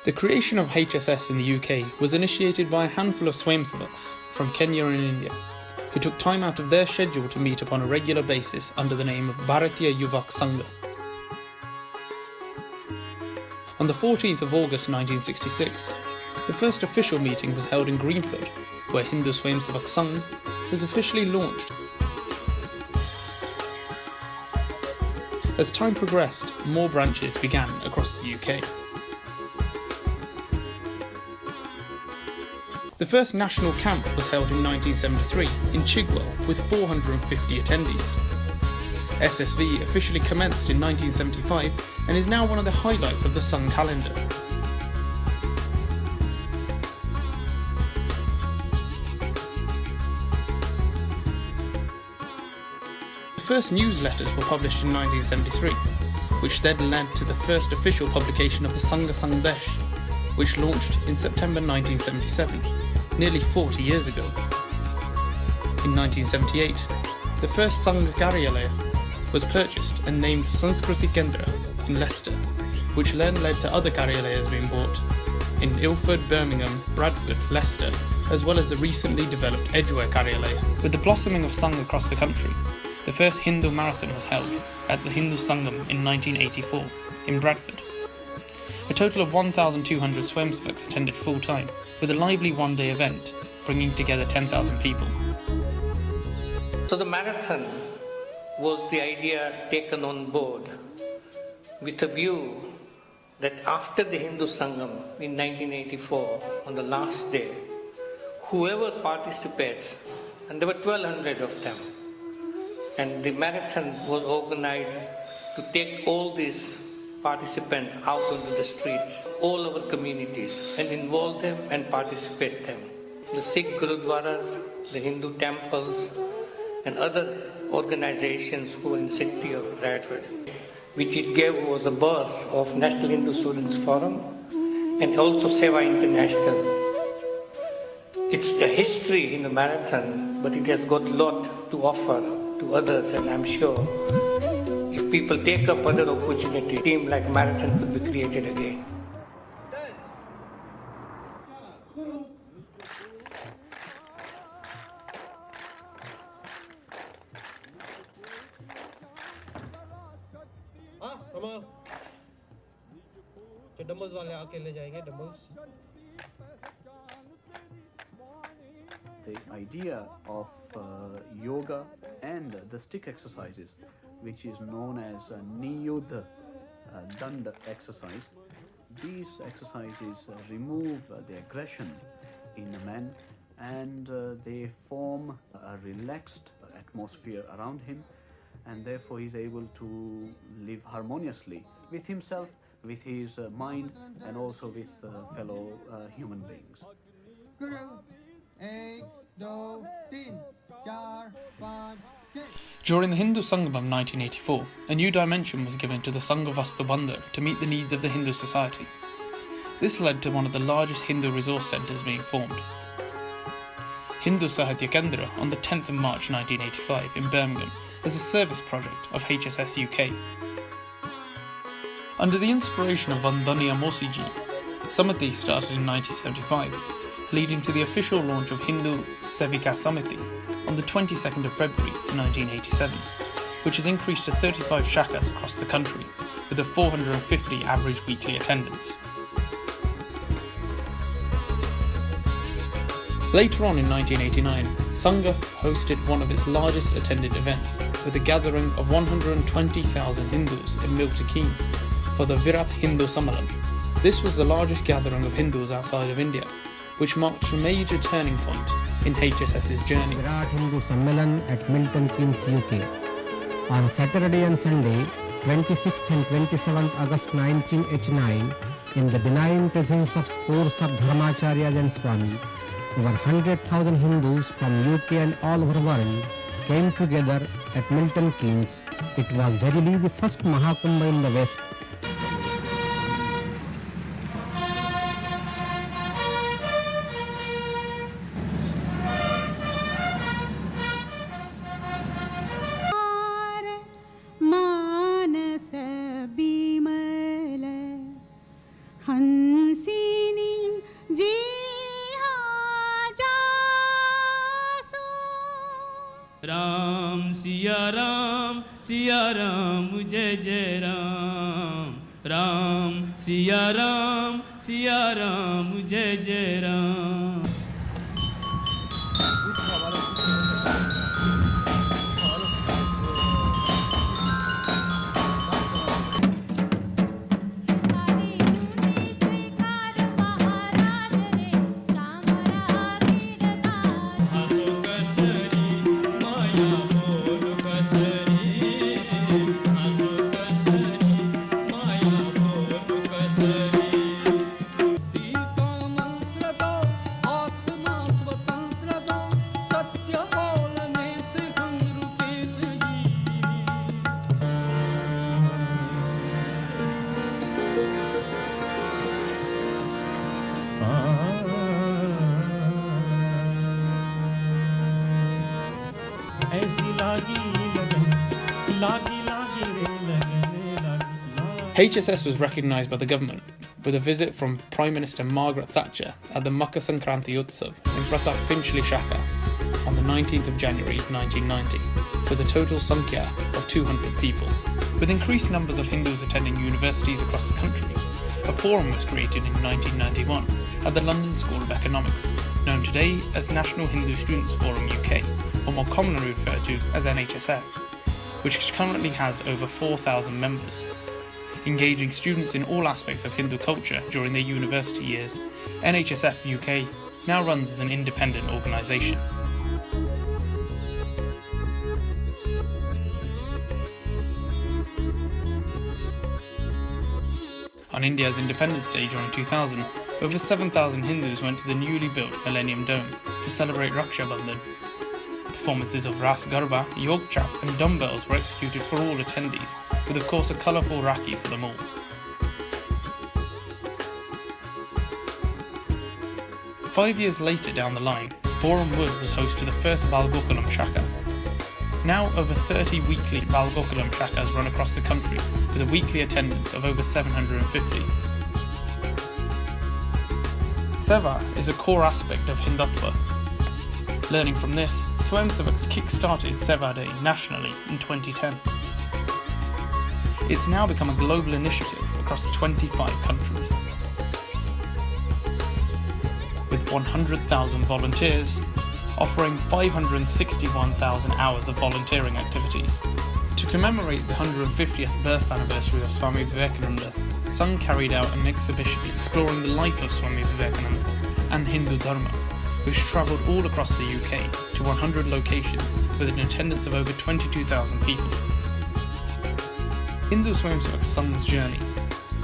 The creation of HSS in the UK was initiated by a handful of Swayamsevaks from Kenya and India, who took time out of their schedule to meet up on a regular basis under the name of Bharatiya Yuvak Sangha. On the 14th of August 1966, the first official meeting was held in Greenford, where Hindu Swayamsevak Sangh was officially launched. As time progressed, more branches began across the UK. The first national camp was held in 1973 in Chigwell with 450 attendees. SSV officially commenced in 1975 and is now one of the highlights of the Sangh calendar. The first newsletters were published in 1973, which then led to the first official publication of the Sangha Sangdesh, which launched in September 1977, nearly 40 years ago. In 1978, the first Sangha Karyalaya was purchased and named Sanskriti Kendra in Leicester, which then led to other Karyalayas being bought in Ilford, Birmingham, Bradford, Leicester, as well as the recently developed Edgware Karyalaya. With the blossoming of Sangha across the country, the first Hindu marathon was held at the Hindu Sangam in 1984 in Bradford. A total of 1,200 Swayamsevaks attended full-time, with a lively one-day event, bringing together 10,000 people. So the marathon was the idea taken on board with a view that after the Hindu Sangam in 1984, on the last day, whoever participates, and there were 1,200 of them, and the marathon was organized to take all these participants out onto the streets, all our communities, and involve them and participate them. The Sikh Gurudwaras, the Hindu temples, and other organizations who were in the city of Bradford, which it gave was a birth of National Hindu Students Forum and also Seva International. It's the history in the marathon, but it has got a lot to offer to others, and I'm sure if people take up other opportunity, a team like marathon could be created again. The idea of yoga and the stick exercises, which is known as Niyudha Dand exercise, these exercises remove the aggression in the man, and they form a relaxed atmosphere around him, and therefore he is able to live harmoniously with himself, with his mind, and also with fellow human beings. During the Hindu Sangam of 1984, a new dimension was given to the Sangha Vastu Bandar to meet the needs of the Hindu society. This led to one of the largest Hindu resource centres being formed. Hindu Sahitya Kendra on the 10th of March 1985 in Birmingham as a service project of HSS UK. Under the inspiration of Vandaniya Mosiji, some of these started in 1975, leading to the official launch of Hindu Sevika Samiti on the 22nd of February 1987, which has increased to 35 shakas across the country, with a 450 average weekly attendance. Later on in 1989, Sangha hosted one of its largest attended events, with a gathering of 120,000 Hindus in Milton Keynes for the Virat Hindu Sammalam. This was the largest gathering of Hindus outside of India, which marked a major turning point in HSS's journey. Virat Hindu Sammelan at Milton Keynes, UK. On Saturday and Sunday, 26th and 27th August 1989, in the benign presence of scores of Dharmacharyas and Swamis, over 100,000 Hindus from UK and all over the world came together at Milton Keynes. It was verily the first Mahakumbha in the West. Hansi Ram Siya Ram Jai Jai Ram Ram Siya Ram Jai Jai Ram. HSS was recognised by the government with a visit from Prime Minister Margaret Thatcher at the Makar Sankranti Utsav in Pratap Finchley Shaka on the 19th of January 1990, with a total sankhya of 200 people. With increased numbers of Hindus attending universities across the country, a forum was created in 1991 at the London School of Economics, known today as National Hindu Students Forum UK, or more commonly referred to as NHSF, which currently has over 4,000 members. Engaging students in all aspects of Hindu culture during their university years, NHSF UK now runs as an independent organisation. On India's Independence Day during 2000, over 7,000 Hindus went to the newly built Millennium Dome to celebrate Raksha Bandhan. Performances of Ras Garba, Yog Chap and dumbbells were executed for all attendees, with of course a colourful Rakhi for them all. Five years later down the line, Boreham Wood was host to the first Balgokulam Shaka. Now over 30 weekly Balgokulam Shakas run across the country with a weekly attendance of over 750. Seva is a core aspect of Hindutva. Learning from this, Swayamsevaks kick-started Seva Day nationally in 2010. It's now become a global initiative across 25 countries. With 100,000 volunteers, offering 561,000 hours of volunteering activities. To commemorate the 150th birth anniversary of Swami Vivekananda, Sangh carried out an exhibition exploring the life of Swami Vivekananda and Hindu Dharma, which travelled all across the UK to 100 locations with an attendance of over 22,000 people. Hindu Swayamsevak Sangh's journey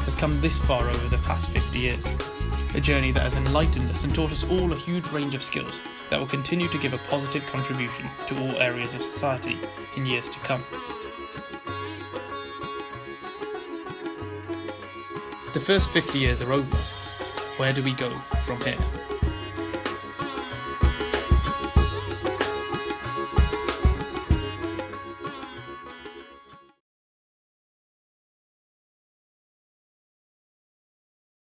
has come this far over the past 50 years, a journey that has enlightened us and taught us all a huge range of skills that will continue to give a positive contribution to all areas of society in years to come. The first 50 years are over. Where do we go from here?